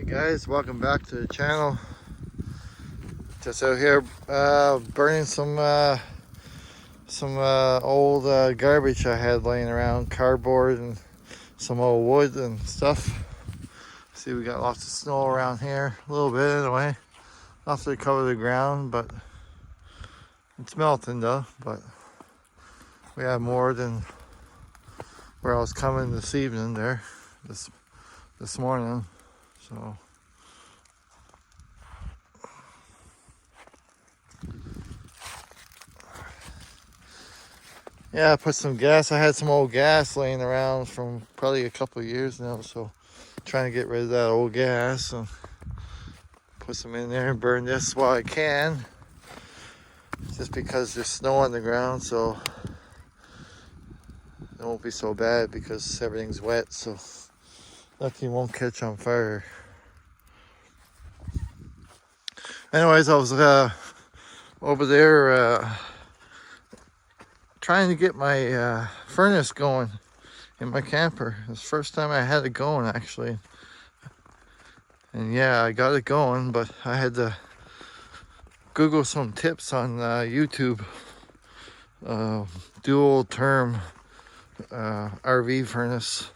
Guys, welcome back to the channel. Just out here burning some old garbage I had laying around, cardboard and some old wood and stuff. See, we got lots of snow around here, a little bit anyway. Enough to cover the ground, but it's melting though. But we have more than where I was coming this evening there, this morning. So yeah, I put some gas. I had some old gas laying around from probably a couple of years now, so trying to get rid of that old gas and put some in there and burn this while I can, just because there's snow on the ground, so it won't be so bad because everything's wet, so nothing won't catch on fire. Anyways, I was over there trying to get my furnace going in my camper. It's the first time I had it going, actually. And yeah, I got it going, but I had to Google some tips on YouTube. Dual term RV furnace.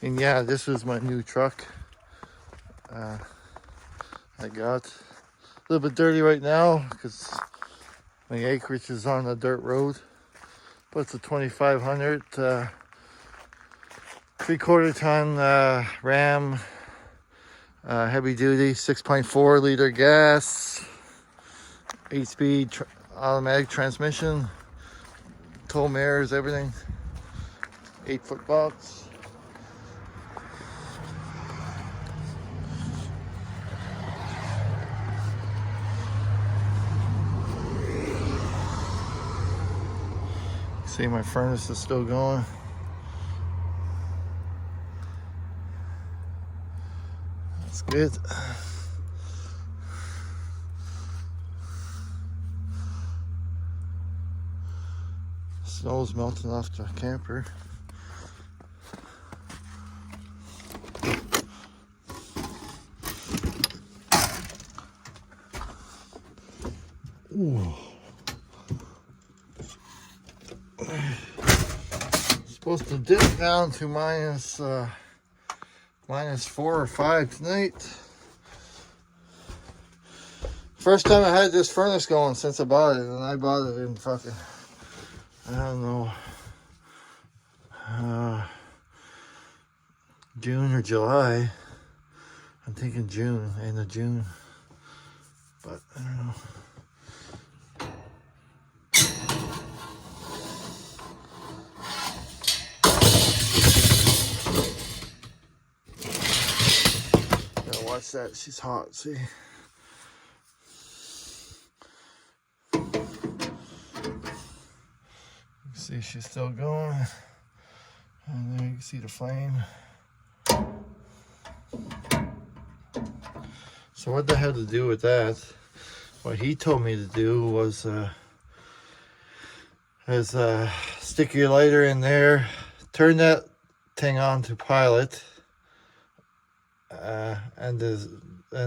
And yeah, this is my new truck I got. A little bit dirty right now because my acreage is on a dirt road. But it's a 2500 3/4 ton Ram, heavy duty, 6.4 liter gas, 8-speed automatic transmission, tow mirrors, everything. 8-foot box. See, my furnace is still going. That's good. Snow's melting off the camper. Ooh. Supposed to dip down to minus 4 or 5 tonight. First time I had this furnace going since I bought it, and I bought it in fucking, I don't know, June or July. I'm thinking June, end of June, but I don't know. Watch that, she's hot, see? See, she's still going. And there you can see the flame. So what the hell to do with that? What he told me to do was stick your lighter in there, turn that thing on to pilot, and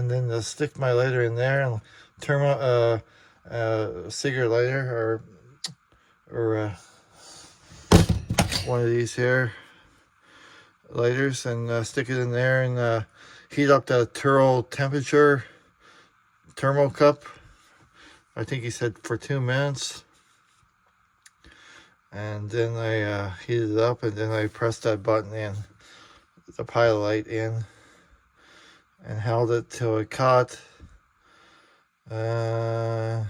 then stick my lighter in there and turn a cigarette lighter or one of these here lighters, and stick it in there and heat up that Turo temperature thermocup. I think he said for 2 minutes. And then I heated it up, and then I pressed that button in, the pilot light in, and held it till it caught. Then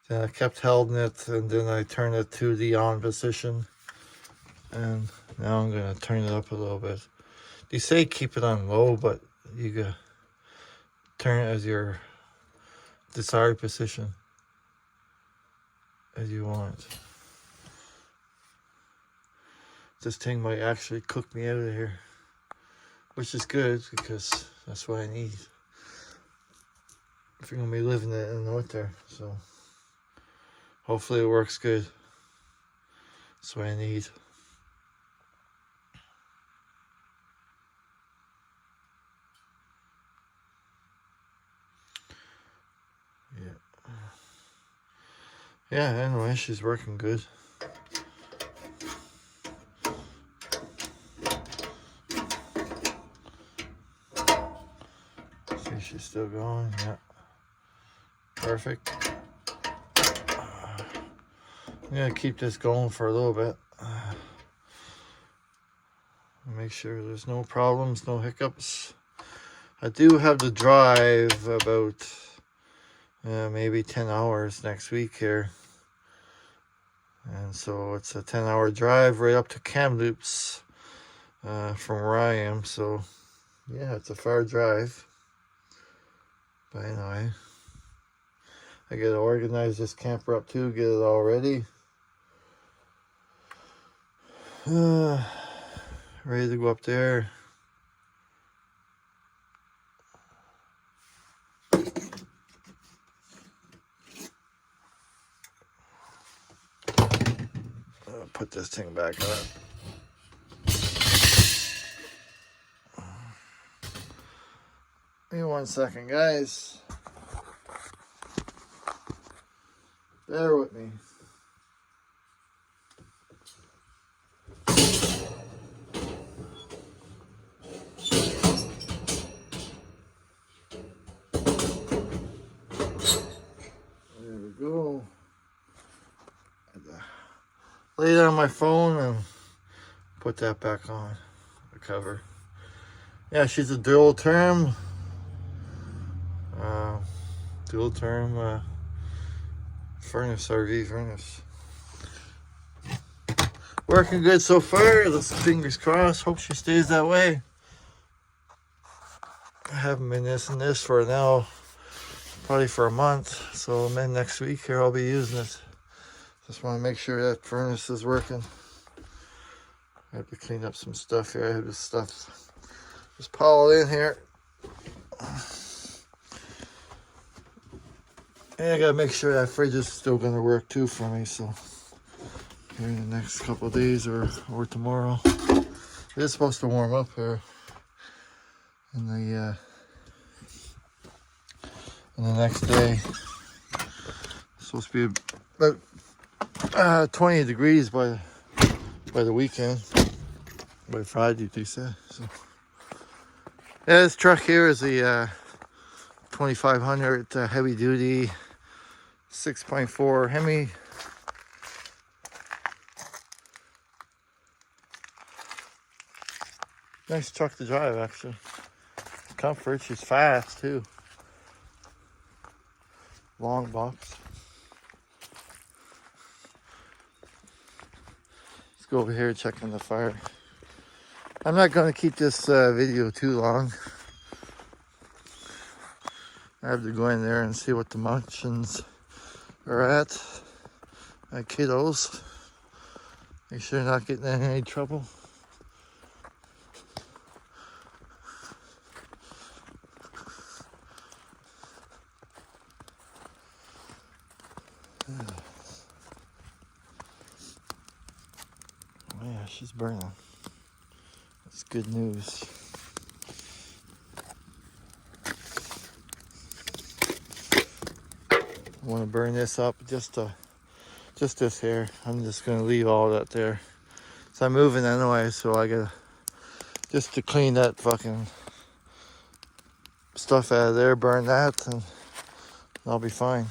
I kept holding it, and then I turned it to the on position. And now I'm going to turn it up a little bit. They say keep it on low, but you can turn it as your desired position as you want. This thing might actually cook me out of here, which is good because that's what I need if you're gonna be living in the winter. So hopefully it works good. That's what I need. Yeah. Yeah, anyway, she's working good. See, she's still going. Yeah. Perfect. I'm gonna keep this going for a little bit. Make sure there's no problems, no hiccups. I do have to drive about maybe 10 hours next week here. And so it's a 10-hour drive right up to Kamloops from where I am. So yeah, it's a far drive. But anyway, I gotta organize this camper up too, get it all ready. Ready to go up there. Put this thing back on. Give me 1 second, guys. Bear with me. There we go. Lay it on my phone and put that back on the cover. Yeah, she's a dual term furnace, RV furnace. Working good so far. Let's fingers crossed. Hope she stays that way. I haven't been using this for now, probably for a month. So then next week here I'll be using it. Just want to make sure that furnace is working. I have to clean up some stuff here. I have this stuff just piled in here. And I gotta make sure that fridge is still gonna work too for me. So here in the next couple of days or tomorrow, it is supposed to warm up here in the next day. It's supposed to be about 20 degrees by the weekend, by Friday they said. So yeah, this truck here is the 2500 heavy duty 6.4 Hemi. Nice truck to drive, actually. Comfort, she's fast too. Long box. Let's go over here checking the fire. I'm not going to keep this video too long. I have to go in there and see what the munchins are at. My kiddos. Make sure they're not getting in any trouble. Oh yeah, she's burning. That's good news. I want to burn this up just this here. I'm just gonna leave all that there. So I'm moving anyway, so I gotta just to clean that fucking stuff out of there, burn that, and I'll be fine.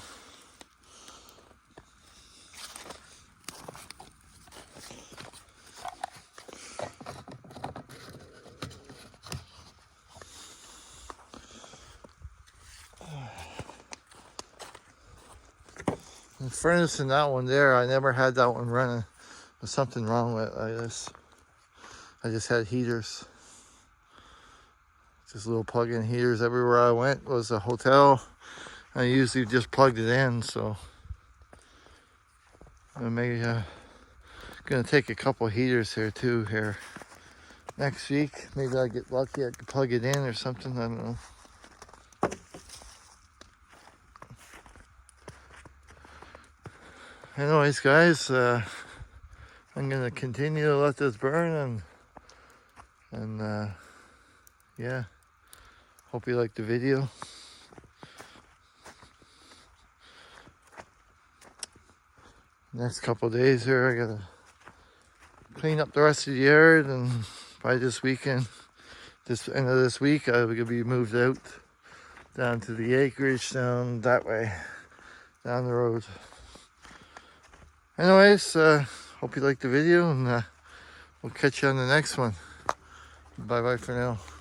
The furnace in that one there, I never had that one running. There's something wrong with it. I just had heaters. Just little plug-in heaters everywhere I went. It was a hotel. I usually just plugged it in, so I'm maybe gonna take a couple heaters here too here next week. Maybe I get lucky, I could plug it in or something. I don't know. Anyways, guys, I I'm gonna continue to let this burn, and yeah, hope you liked the video. Next couple of days here, I gotta clean up the rest of the yard, and by this weekend, this end of this week, I will be moved out down to the acreage down that way, down the road. Anyways, hope you liked the video, and we'll catch you on the next one. Bye bye for now.